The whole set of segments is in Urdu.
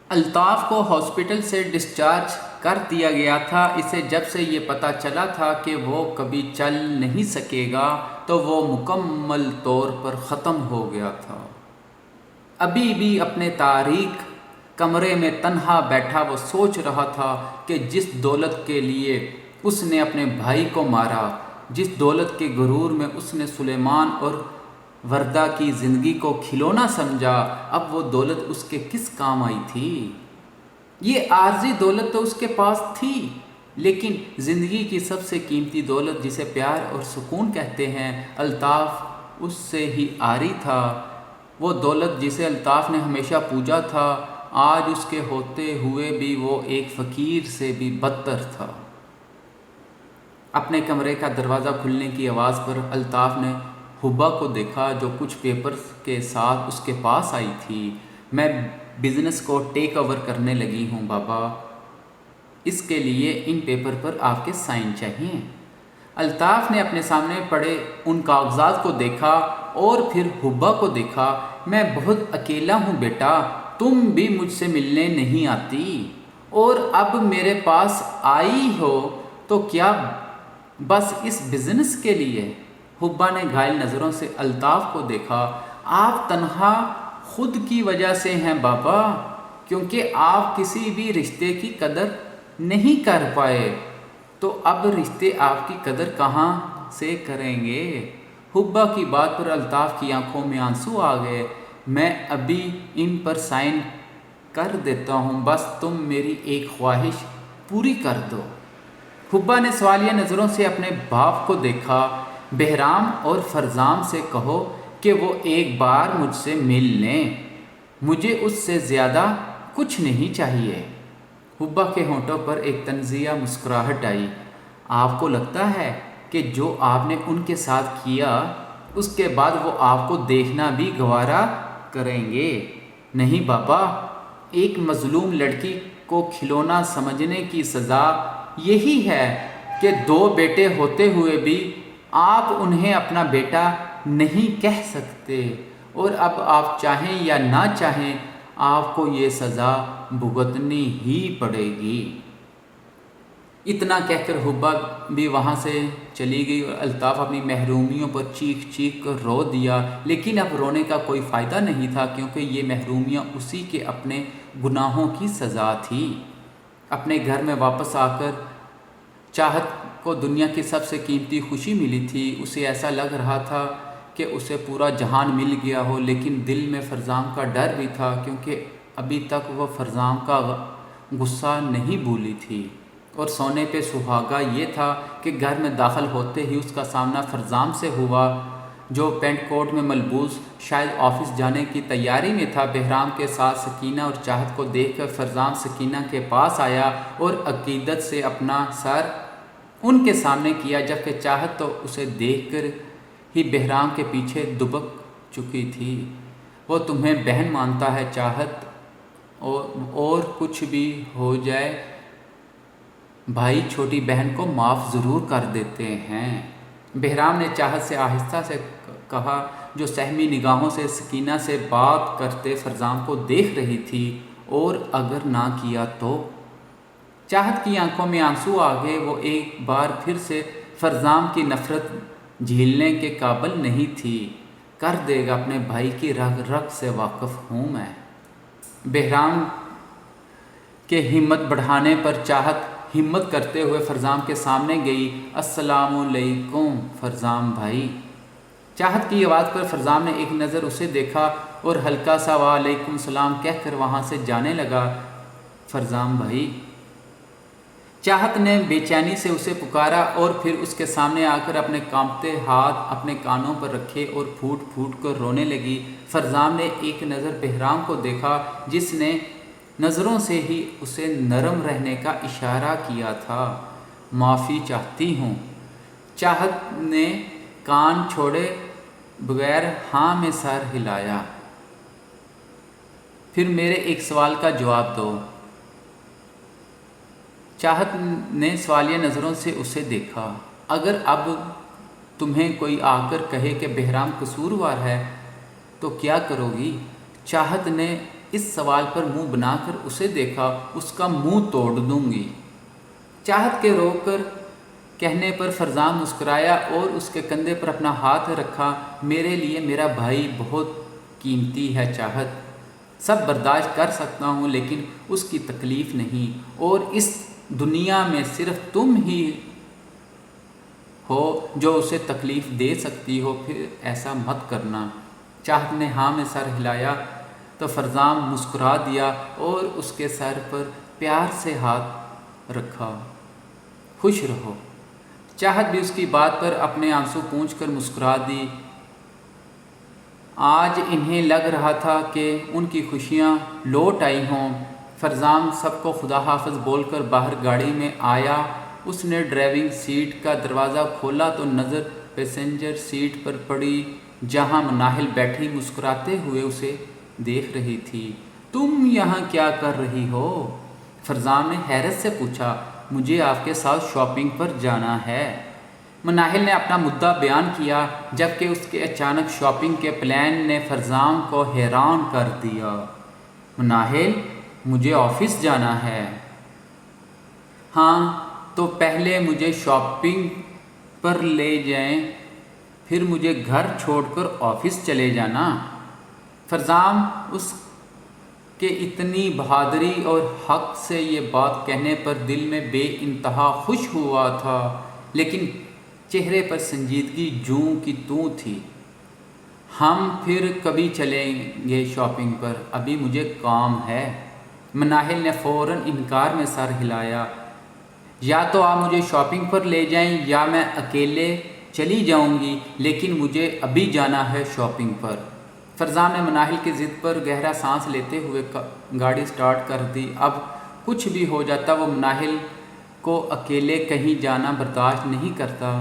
الطاف کو ہاسپٹل سے ڈسچارج کر دیا گیا تھا۔ اسے جب سے یہ پتہ چلا تھا کہ وہ کبھی چل نہیں سکے گا تو وہ مکمل طور پر ختم ہو گیا تھا۔ ابھی بھی اپنے تاریک کمرے میں تنہا بیٹھا وہ سوچ رہا تھا کہ جس دولت کے لیے اس نے اپنے بھائی کو مارا، جس دولت کے غرور میں اس نے سلیمان اور وردہ کی زندگی کو کھلونا سمجھا، اب وہ دولت اس کے کس کام آئی تھی؟ یہ عارضی دولت تو اس کے پاس تھی، لیکن زندگی کی سب سے قیمتی دولت جسے پیار اور سکون کہتے ہیں، الطاف اس سے ہی عاری تھا۔ وہ دولت جسے الطاف نے ہمیشہ پوجا تھا، آج اس کے ہوتے ہوئے بھی وہ ایک فقیر سے بھی بدتر تھا۔ اپنے کمرے کا دروازہ کھلنے کی آواز پر الطاف نے حبا کو دیکھا جو کچھ پیپرز کے ساتھ اس کے پاس آئی تھی۔ میں بزنس کو ٹیک اوور کرنے لگی ہوں بابا، اس کے لیے ان پیپر پر آپ کے سائن چاہیے۔ الطاف نے اپنے سامنے پڑے ان کاغذات کو دیکھا اور پھر حبا کو دیکھا۔ میں بہت اکیلا ہوں بیٹا، تم بھی مجھ سے ملنے نہیں آتی، اور اب میرے پاس آئی ہو تو کیا بس اس بزنس کے لیے؟ حبا نے گھائل نظروں سے الطاف کو دیکھا۔ آپ تنہا خود کی وجہ سے ہیں بابا، کیونکہ آپ کسی بھی رشتے کی قدر نہیں کر پائے، تو اب رشتے آپ کی قدر کہاں سے کریں گے؟ حبا کی بات پر الطاف کی آنکھوں میں آنسو آ گئے۔ میں ابھی ان پر سائن کر دیتا ہوں، بس تم میری ایک خواہش پوری کر دو۔ حبا نے سوالیہ نظروں سے اپنے باپ کو دیکھا۔ بہرام اور فرزام سے کہو کہ وہ ایک بار مجھ سے مل لیں، مجھے اس سے زیادہ کچھ نہیں چاہیے۔ حبا کے ہونٹوں پر ایک طنزیہ مسکراہٹ آئی۔ آپ کو لگتا ہے کہ جو آپ نے ان کے ساتھ کیا، اس کے بعد وہ آپ کو دیکھنا بھی گوارا کریں گے؟ نہیں بابا، ایک مظلوم لڑکی کو کھلونا سمجھنے کی سزا یہی ہے کہ دو بیٹے ہوتے ہوئے بھی آپ انہیں اپنا بیٹا نہیں کہہ سکتے، اور اب آپ چاہیں یا نہ چاہیں آپ کو یہ سزا بھگتنی ہی پڑے گی۔ اتنا کہہ کر حبا بھی وہاں سے چلی گئی اور الطاف اپنی محرومیوں پر چیخ چیخ کر رو دیا، لیکن اب رونے کا کوئی فائدہ نہیں تھا، کیونکہ یہ محرومیاں اسی کے اپنے گناہوں کی سزا تھی۔ اپنے گھر میں واپس آ کر چاہت کو دنیا کی سب سے قیمتی خوشی ملی تھی۔ اسے ایسا لگ رہا تھا کہ اسے پورا جہان مل گیا ہو، لیکن دل میں فرزام کا ڈر بھی تھا، کیونکہ ابھی تک وہ فرزام کا غصہ نہیں بھولی تھی، اور سونے پہ سہاگا یہ تھا کہ گھر میں داخل ہوتے ہی اس کا سامنا فرزام سے ہوا، جو پینٹ کوٹ میں ملبوس شاید آفس جانے کی تیاری میں تھا۔ بہرام کے ساتھ سکینہ اور چاہت کو دیکھ کر فرزام سکینہ کے پاس آیا اور عقیدت سے اپنا سر ان کے سامنے کیا، جبکہ چاہت تو اسے دیکھ کر ہی بہرام کے پیچھے دبک چکی تھی۔ وہ تمہیں بہن مانتا ہے چاہت، اور کچھ بھی ہو جائے بھائی چھوٹی بہن کو معاف ضرور کر دیتے ہیں، بہرام نے چاہت سے آہستہ سے کہا، جو سہمی نگاہوں سے سکینہ سے بات کرتے فرزام کو دیکھ رہی تھی۔ اور اگر نہ کیا تو؟ چاہت کی آنکھوں میں آنسو آ گئے۔ وہ ایک بار پھر سے فرزام کی نفرت جھیلنے کے قابل نہیں تھی۔ کر دے گا، اپنے بھائی کی رگ رگ سے واقف ہوں میں۔ بہرام کے ہمت بڑھانے پر چاہت ہمت کرتے ہوئے فرزام کے سامنے گئی۔ السلام علیکم فرزام بھائی۔ چاہت کی آواز پر فرزام نے ایک نظر اسے دیکھا اور ہلکا سا وعلیکم السلام کہہ کر وہاں سے جانے لگا۔ فرزام بھائی، چاہت نے بے چینی سے اسے پکارا اور پھر اس کے سامنے آ کر اپنے کانپتے ہاتھ اپنے کانوں پر رکھے اور پھوٹ پھوٹ کر رونے لگی۔ فرزام نے ایک نظر بہرام کو دیکھا، جس نے نظروں سے ہی اسے نرم رہنے کا اشارہ کیا تھا۔ معافی چاہتی ہوں۔ چاہت نے کان چھوڑے بغیر ہاں میں سر ہلایا۔ پھر میرے ایک سوال کا جواب دو۔ چاہت نے سوالیہ نظروں سے اسے دیکھا۔ اگر اب تمہیں کوئی آ کر کہے کہ بہرام قصوروار ہے تو کیا کرو گی؟ چاہت نے اس سوال پر منہ بنا کر اسے دیکھا، اس کا منہ توڑ دوں گی۔ چاہت کے روک کر کہنے پر فرزان مسکرایا اور اس کے کندھے پر اپنا ہاتھ رکھا۔ میرے لیے میرا بھائی بہت قیمتی ہے چاہت، سب برداشت کر سکتا ہوں لیکن اس کی تکلیف نہیں، اور اس دنیا میں صرف تم ہی ہو جو اسے تکلیف دے سکتی ہو، پھر ایسا مت کرنا۔ چاہت نے ہاں میں سر ہلایا تو فرزان مسکرا دیا اور اس کے سر پر پیار سے ہاتھ رکھا۔ خوش رہو۔ چاہت بھی اس کی بات پر اپنے آنسو پونچھ کر مسکرا دی۔ آج انہیں لگ رہا تھا کہ ان کی خوشیاں لوٹ آئی ہوں۔ فرزان سب کو خدا حافظ بول کر باہر گاڑی میں آیا۔ اس نے ڈرائیونگ سیٹ کا دروازہ کھولا تو نظر پیسنجر سیٹ پر پڑی جہاں مناہل بیٹھی مسکراتے ہوئے اسے دیکھ رہی تھی۔ تم یہاں کیا کر رہی ہو؟ فرزان نے حیرت سے پوچھا۔ مجھے آپ کے ساتھ شاپنگ پر جانا ہے۔ مناہل نے اپنا مدعا بیان کیا، جبکہ اس کے اچانک شاپنگ کے پلان نے فرزان کو حیران کر دیا۔ مناہل، مجھے آفس جانا ہے۔ ہاں تو پہلے مجھے شاپنگ پر لے جائیں، پھر مجھے گھر چھوڑ کر آفس چلے جانا۔ فرزان اس کے اتنی بہادری اور حق سے یہ بات کہنے پر دل میں بے انتہا خوش ہوا تھا، لیکن چہرے پر سنجیدگی جوں کی توں تھی۔ ہم پھر کبھی چلیں گے شاپنگ پر، ابھی مجھے کام ہے۔ مناہل نے فوراً انکار میں سر ہلایا۔ یا تو آپ مجھے شاپنگ پر لے جائیں یا میں اکیلے چلی جاؤں گی، لیکن مجھے ابھی جانا ہے شاپنگ پر۔ فرزان نے مناہل کی ضد پر گہرا سانس لیتے ہوئے گاڑی سٹارٹ کر دی۔ اب کچھ بھی ہو جاتا وہ مناہل کو اکیلے کہیں جانا برداشت نہیں کرتا۔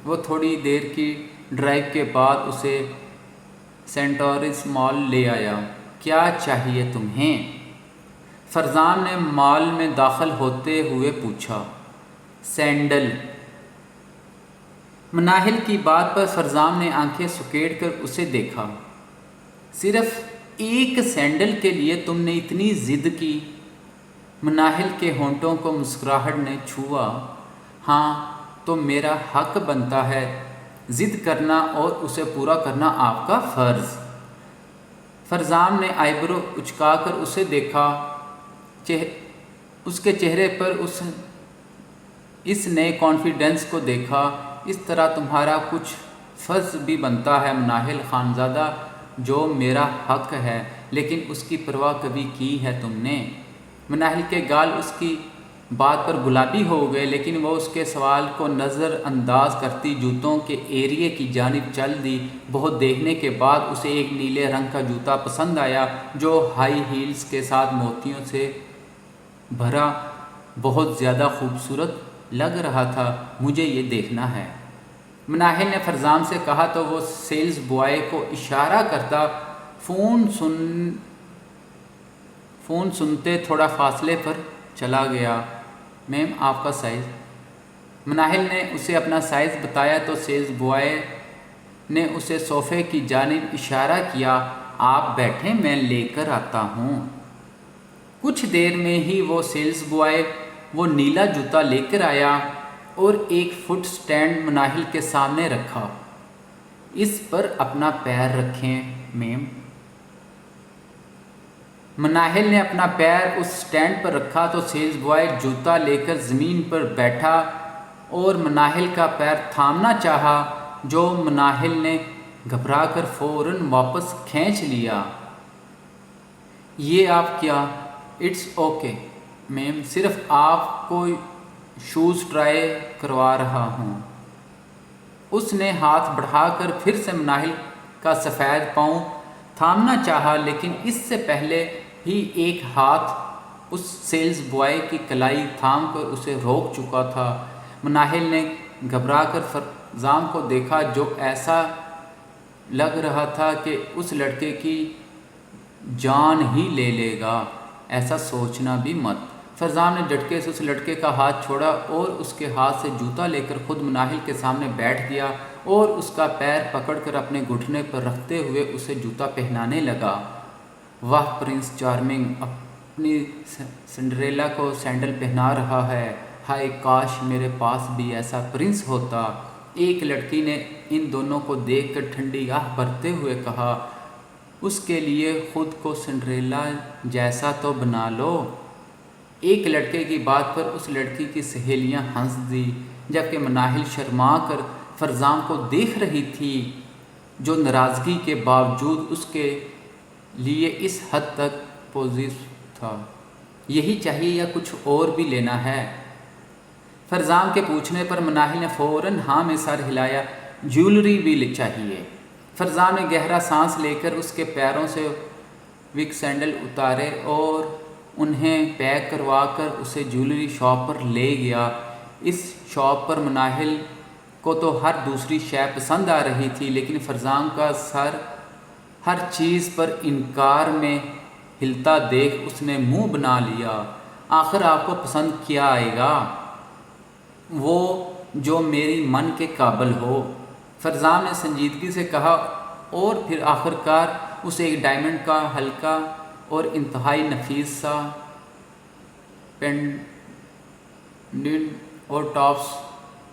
وہ تھوڑی دیر کی ڈرائیو کے بعد اسے سینٹورس مال لے آیا۔ کیا چاہیے تمہیں؟ فرزان نے مال میں داخل ہوتے ہوئے پوچھا۔ سینڈل۔ مناہل کی بات پر فرزان نے آنکھیں سکیڑ کر اسے دیکھا۔ صرف ایک سینڈل کے لیے تم نے اتنی ضد کی؟ مناہل کے ہونٹوں کو مسکراہٹ نے چھوا۔ ہاں تو میرا حق بنتا ہے ضد کرنا اور اسے پورا کرنا آپ کا فرض۔ فرزان نے آئی برو اچکا کر اسے دیکھا۔ اس کے چہرے پر اس نئے کانفیڈنس کو دیکھا۔ اس طرح تمہارا کچھ فرض بھی بنتا ہے مناہل خانزادہ، جو میرا حق ہے، لیکن اس کی پرواہ کبھی کی ہے تم نے؟ مناہل کے گال اس کی بات پر گلابی ہو گئے، لیکن وہ اس کے سوال کو نظر انداز کرتی جوتوں کے ایریے کی جانب چل دی۔ بہت دیکھنے کے بعد اسے ایک نیلے رنگ کا جوتا پسند آیا جو ہائی ہیلز کے ساتھ موتیوں سے بھرا بہت زیادہ خوبصورت لگ رہا تھا۔ مجھے یہ دیکھنا ہے، مناہل نے فرزان سے کہا تو وہ سیلز بوائے کو اشارہ کرتا فون سنتے تھوڑا فاصلے پر چلا گیا۔ میم آپ کا سائز؟ مناہل نے اسے اپنا سائز بتایا تو سیلز بوائے نے اسے صوفے کی جانب اشارہ کیا۔ آپ بیٹھیں، میں لے کر آتا ہوں۔ کچھ دیر میں ہی وہ سیلز بوائے وہ نیلا جوتا لے کر آیا اور ایک فٹ سٹینڈ مناہل کے سامنے رکھا۔ اس پر اپنا پیر رکھیں میم۔ مناہل نے اپنا پیر اس سٹینڈ پر رکھا تو سیلز بوائے جوتا لے کر زمین پر بیٹھا اور مناہل کا پیر تھامنا چاہا، جو مناہل نے گھبرا کر فوراً واپس کھینچ لیا۔ یہ آپ کیا؟ اٹس اوکے میم، صرف آپ کو شوز ٹرائی کروا رہا ہوں۔ اس نے ہاتھ بڑھا کر پھر سے مناہل کا سفید پاؤں تھامنا چاہا، لیکن اس سے پہلے ہی ایک ہاتھ اس سیلز بوائے کی کلائی تھام کر اسے روک چکا تھا۔ مناہل نے گھبرا کر فرزان کو دیکھا، جو ایسا لگ رہا تھا کہ اس لڑکے کی جان ہی لے لے گا۔ ایسا سوچنا بھی مت۔ فرزان نے جھٹکے سے اس لڑکے کا ہاتھ چھوڑا اور اس کے ہاتھ سے جوتا لے کر خود مناہل کے سامنے بیٹھ گیا اور اس کا پیر پکڑ کر اپنے گھٹنے پر رکھتے ہوئے اسے جوتا پہنانے لگا۔ واہ پرنس چارمنگ اپنی سنڈریلا کو سینڈل پہنا رہا ہے، ہائے کاش میرے پاس بھی ایسا پرنس ہوتا۔ ایک لڑکی نے ان دونوں کو دیکھ کر ٹھنڈی آہ بھرتے ہوئے کہا، اس کے لیے خود کو سنڈریلا جیسا تو بنا لو۔ ایک لڑکے کی بات پر اس لڑکی کی سہیلیاں ہنس دی، جبکہ مناہل شرما کر فرزام کو دیکھ رہی تھی، جو ناراضگی کے باوجود اس کے لیے اس حد تک پوزیٹو تھا۔ یہی چاہیے یا کچھ اور بھی لینا ہے؟ فرزام کے پوچھنے پر مناہل نے فوراً ہاں میں سر ہلایا، جیولری بھی چاہیے۔ فرزام نے گہرا سانس لے کر اس کے پیروں سے وگ سینڈل اتارے اور انہیں پیک کروا کر اسے جیولری شاپ پر لے گیا۔ اس شاپ پر مناہل کو تو ہر دوسری شے پسند آ رہی تھی، لیکن فرزام کا سر ہر چیز پر انکار میں ہلتا دیکھ اس نے منہ بنا لیا۔ آخر آپ کو پسند کیا آئے گا؟ وہ جو میری من کے قابل ہو، فرزام نے سنجیدگی سے کہا، اور پھر آخر کار اسے ایک ڈائمنڈ کا ہلکا اور انتہائی نفیس سا پینڈنٹ اور ٹاپس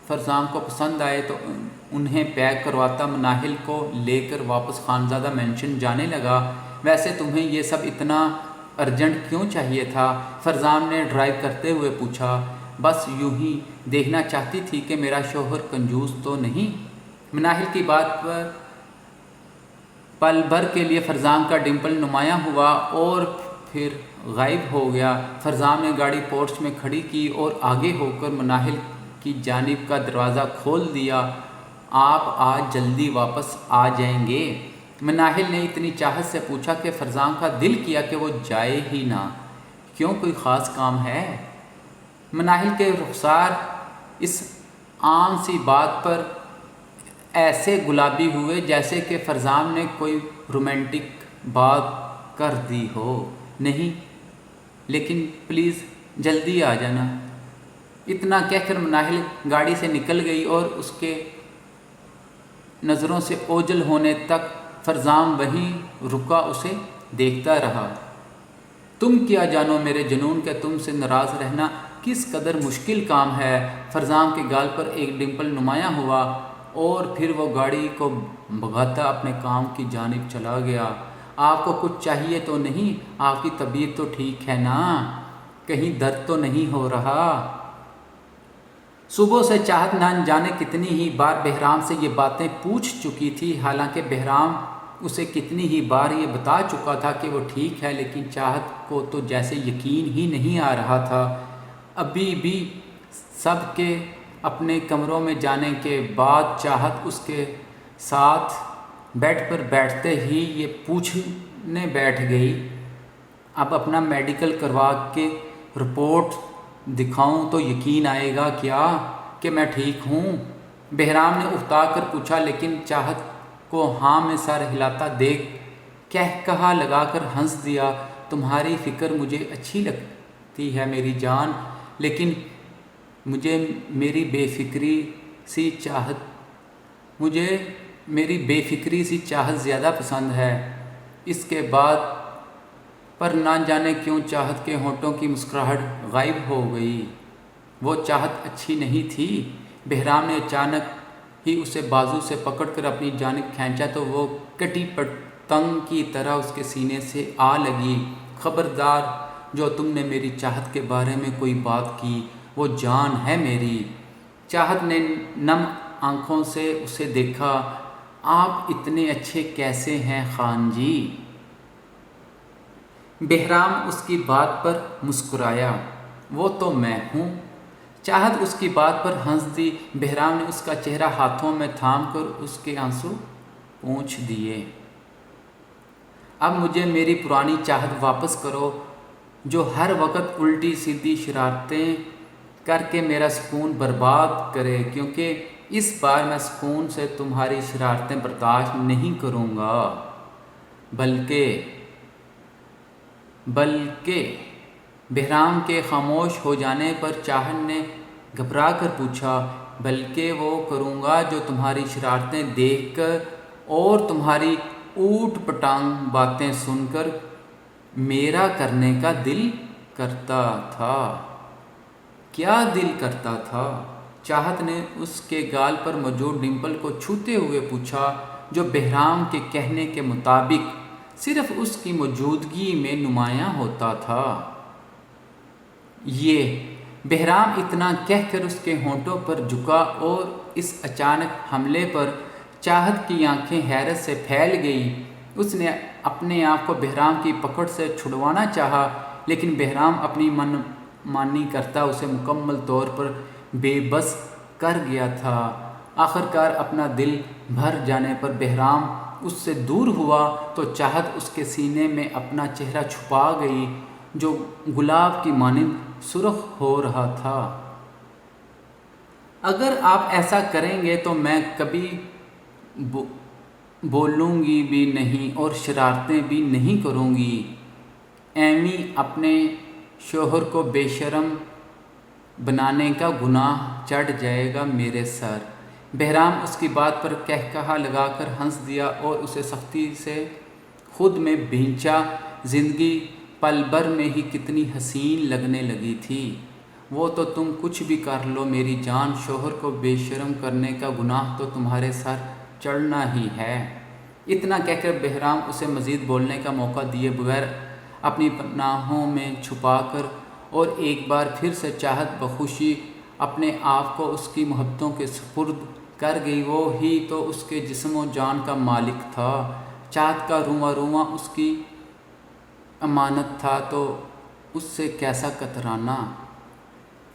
فرزام کو پسند آئے تو انہیں پیک کرواتا مناہل کو لے کر واپس خانزادہ مینشن جانے لگا۔ ویسے تمہیں یہ سب اتنا ارجنٹ کیوں چاہیے تھا؟ فرزام نے ڈرائیو کرتے ہوئے پوچھا۔ بس یوں ہی دیکھنا چاہتی تھی کہ میرا شوہر کنجوس تو نہیں۔ مناہل کی بات پر پل بھر کے لیے فرزام کا ڈمپل نمایاں ہوا اور پھر غائب ہو گیا۔ فرزام نے گاڑی پورچ میں کھڑی کی اور آگے ہو کر مناہل کی جانب کا دروازہ کھول دیا۔ آپ آج جلدی واپس آ جائیں گے؟ مناہل نے اتنی چاہت سے پوچھا کہ فرزام کا دل کیا کہ وہ جائے ہی نہ۔ کیوں، کوئی خاص کام ہے؟ مناہل کے رخسار اس عام سی بات پر ایسے گلابی ہوئے جیسے کہ فرزام نے کوئی رومانٹک بات کر دی ہو۔ نہیں، لیکن پلیز جلدی آ جانا۔ اتنا کہہ کر مناہل گاڑی سے نکل گئی اور اس کے نظروں سے اوجھل ہونے تک فرزام وہیں رکا اسے دیکھتا رہا۔ تم کیا جانو میرے جنون کہ تم سے ناراض رہنا کس قدر مشکل کام ہے۔ فرزام کے گال پر ایک ڈمپل نمایاں ہوا اور پھر وہ گاڑی کو بھگاتا اپنے کام کی جانب چلا گیا۔ آپ کو کچھ چاہیے تو نہیں؟ آپ کی طبیعت تو ٹھیک ہے نا؟ کہیں درد تو نہیں ہو رہا؟ صبح سے چاہت نہ جانے کتنی ہی بار بہرام سے یہ باتیں پوچھ چکی تھی، حالانکہ بہرام اسے کتنی ہی بار یہ بتا چکا تھا کہ وہ ٹھیک ہے، لیکن چاہت کو تو جیسے یقین ہی نہیں آ رہا تھا۔ ابھی بھی سب کے اپنے کمروں میں جانے کے بعد چاہت اس کے ساتھ بیڈ پر بیٹھتے ہی یہ پوچھنے بیٹھ گئی، اب اپنا میڈیکل کروا کے رپورٹ دکھاؤں تو یقین آئے گا کیا کہ میں ٹھیک ہوں؟ بہرام نے اکتا کر پوچھا، لیکن چاہت کو ہاں میں سر ہلاتا دیکھ کہا لگا کر ہنس دیا۔ تمہاری فکر مجھے اچھی لگتی ہے میری جان، لیکن مجھے میری بے فکری سی چاہت زیادہ پسند ہے۔ اس کے بعد پر نہ جانے کیوں چاہت کے ہونٹوں کی مسکراہٹ غائب ہو گئی۔ وہ چاہت اچھی نہیں تھی؟ بہرام نے اچانک ہی اسے بازو سے پکڑ کر اپنی جانب کھینچا تو وہ کٹی پتنگ کی طرح اس کے سینے سے آ لگی۔ خبردار، جو تم نے میری چاہت کے بارے میں کوئی بات کی، وہ جان ہے میری۔ چاہت نے نم آنکھوں سے اسے دیکھا۔ آپ اتنے اچھے کیسے ہیں خان جی؟ بہرام اس کی بات پر مسکرایا۔ وہ تو میں ہوں۔ چاہت اس کی بات پر ہنس دی۔ بہرام نے اس کا چہرہ ہاتھوں میں تھام کر اس کے آنسو پونچھ دیے۔ اب مجھے میری پرانی چاہت واپس کرو، جو ہر وقت الٹی سیدھی شرارتیں کر کے میرا سکون برباد کرے، کیونکہ اس بار میں سکون سے تمہاری شرارتیں برداشت نہیں کروں گا۔ بلکہ بہرام کے خاموش ہو جانے پر چاہت نے گھبرا کر پوچھا، بلکہ وہ کروں گا جو تمہاری شرارتیں دیکھ کر اور تمہاری اوٹ پٹانگ باتیں سن کر میرا کرنے کا دل کرتا تھا۔ کیا دل کرتا تھا؟ چاہت نے اس کے گال پر موجود ڈمپل کو چھوتے ہوئے پوچھا، جو بہرام کے کہنے کے مطابق صرف اس کی موجودگی میں نمایاں ہوتا تھا۔ یہ بہرام اتنا کہہ کر اس کے ہونٹوں پر جھکا اور اس اچانک حملے پر چاہت کی آنکھیں حیرت سے پھیل گئی۔ اس نے اپنے آپ کو بہرام کی پکڑ سے چھڑوانا چاہا، لیکن بہرام اپنی من مانی کرتا اسے مکمل طور پر بے بس کر گیا تھا۔ آخرکار اپنا دل بھر جانے پر بہرام اس سے دور ہوا تو چاہت اس کے سینے میں اپنا چہرہ چھپا گئی، جو گلاب کی مانند سرخ ہو رہا تھا۔ اگر آپ ایسا کریں گے تو میں کبھی بولوں گی بھی نہیں اور شرارتیں بھی نہیں کروں گی۔ ایویں اپنے شوہر کو بے شرم بنانے کا گناہ چڑھ جائے گا میرے سر۔ بہرام اس کی بات پر قہقہا لگا کر ہنس دیا اور اسے سختی سے خود میں بھینچا۔ زندگی پل بھر میں ہی کتنی حسین لگنے لگی تھی۔ وہ تو تم کچھ بھی کر لو میری جان، شوہر کو بے شرم کرنے کا گناہ تو تمہارے سر چڑھنا ہی ہے۔ اتنا کہہ کر بہرام اسے مزید بولنے کا موقع دیے بغیر اپنی پناہوں میں چھپا کر اور ایک بار پھر سے چاہت بخوشی اپنے آپ کو اس کی محبتوں کے سپرد کر گئی۔ وہ ہی تو اس کے جسم و جان کا مالک تھا، چاہت کا رواں رواں اس کی امانت تھا، تو اس سے کیسا کترانا۔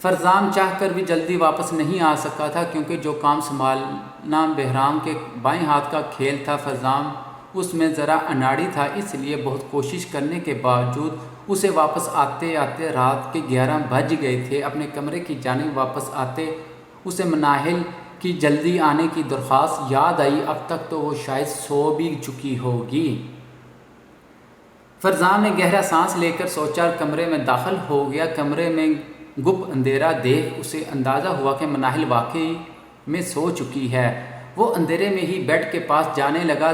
فرزام چاہ کر بھی جلدی واپس نہیں آ سکا تھا، کیونکہ جو کام سنبھالنا بہرام کے بائیں ہاتھ کا کھیل تھا، فرزام اس میں ذرا اناڑی تھا، اس لیے بہت کوشش کرنے کے باوجود اسے واپس آتے آتے رات کے 11 بج گئے تھے۔ اپنے کمرے کی جانب واپس آتے اسے مناہل کی جلدی آنے کی درخواست یاد آئی، اب تک تو وہ شاید سو بھی چکی ہوگی۔ فرزام نے گہرا سانس لے کر سوچا اور کمرے میں داخل ہو گیا۔ کمرے میں گپ اندھیرا دیکھ اسے اندازہ ہوا کہ مناہل واقعی میں سو چکی ہے۔ وہ اندھیرے میں ہی بیڈ کے پاس جانے لگا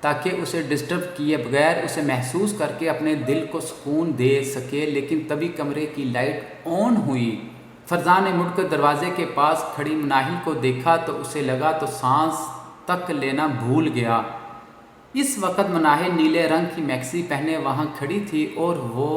تاکہ اسے ڈسٹرب کیے بغیر اسے محسوس کر کے اپنے دل کو سکون دے سکے، لیکن تبھی کمرے کی لائٹ آن ہوئی۔ فرزام نے مڑ کر دروازے کے پاس کھڑی مناہل کو دیکھا تو اسے لگا تو سانس تک لینا بھول گیا۔ اس وقت مناہل نیلے رنگ کی میکسی پہنے وہاں کھڑی تھی، اور وہ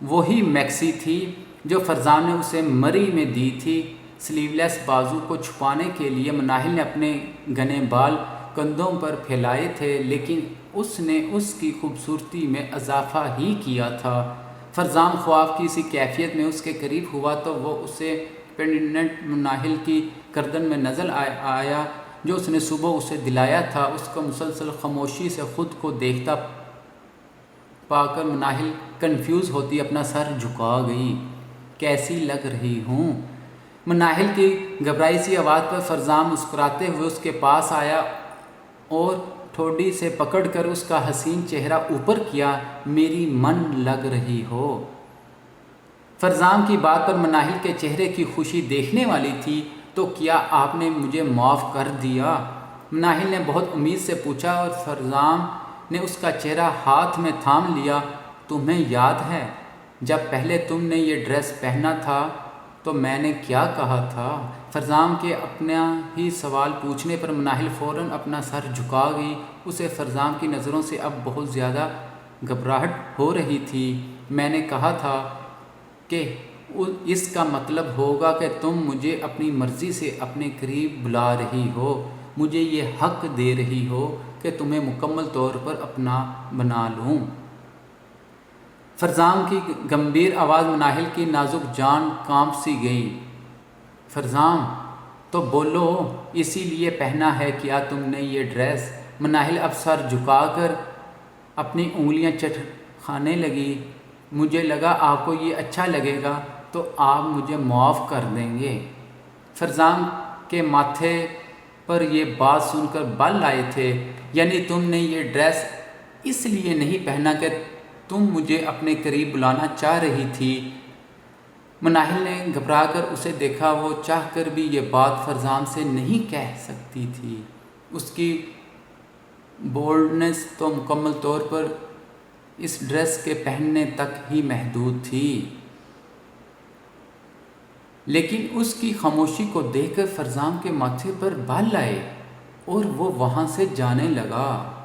وہی میکسی تھی جو فرزام نے اسے مری میں دی تھی۔ سلیو لیس بازو کو چھپانے کے لیے مناہل نے اپنے گھنے بال کندھوں پر پھیلائے تھے، لیکن اس نے اس کی خوبصورتی میں اضافہ ہی کیا تھا۔ فرزام خواب کی اسی کیفیت میں اس کے قریب ہوا تو وہ اسے پینڈنٹ مناہل کی گردن میں نظر آیا، جو اس نے صبح اسے دلایا تھا۔ اس کو مسلسل خاموشی سے خود کو دیکھتا پا کر مناہل کنفیوز ہوتی اپنا سر جھکا گئی۔ کیسی لگ رہی ہوں؟ مناہل کی گھبرائی سی آواز پر فرزام مسکراتے ہوئے اس کے پاس آیا اور ٹھوڈی سے پکڑ کر اس کا حسین چہرہ اوپر کیا۔ میری من لگ رہی ہو۔ فرزام کی بات پر مناہل کے چہرے کی خوشی دیکھنے والی تھی۔ تو کیا آپ نے مجھے معاف کر دیا؟ مناہل نے بہت امید سے پوچھا، اور فرزام نے اس کا چہرہ ہاتھ میں تھام لیا۔ تمہیں یاد ہے جب پہلے تم نے یہ ڈریس پہنا تھا تو میں نے کیا کہا تھا؟ فرزام کے اپنا ہی سوال پوچھنے پر مناہل فوراً اپنا سر جھکا گئی۔ اسے فرزام کی نظروں سے اب بہت زیادہ گھبراہٹ ہو رہی تھی۔ میں نے کہا تھا کہ اس کا مطلب ہوگا کہ تم مجھے اپنی مرضی سے اپنے قریب بلا رہی ہو، مجھے یہ حق دے رہی ہو کہ تمہیں مکمل طور پر اپنا بنا لوں۔ فرزام کی گمبھیر آواز مناہل کی نازک جان کانپ سی گئی۔ فرزام تو بولو، اسی لیے پہنا ہے کیا تم نے یہ ڈریس؟ مناہل اب سر جھکا کر اپنی انگلیاں چٹکانے لگی۔ مجھے لگا آپ کو یہ اچھا لگے گا تو آپ مجھے معاف کر دیں گے۔ فرزام کے ماتھے پر یہ بات سن کر بال آئے تھے۔ یعنی تم نے یہ ڈریس اس لیے نہیں پہنا کہ تم مجھے اپنے قریب بلانا چاہ رہی تھی؟ مناہل نے گھبرا کر اسے دیکھا۔ وہ چاہ کر بھی یہ بات فرزام سے نہیں کہہ سکتی تھی۔ اس کی بولڈنس تو مکمل طور پر اس ڈریس کے پہننے تک ہی محدود تھی۔ لیکن اس کی خاموشی کو دیکھ کر فرزام کے ماتھے پر بال آئے اور وہ وہاں سے جانے لگا۔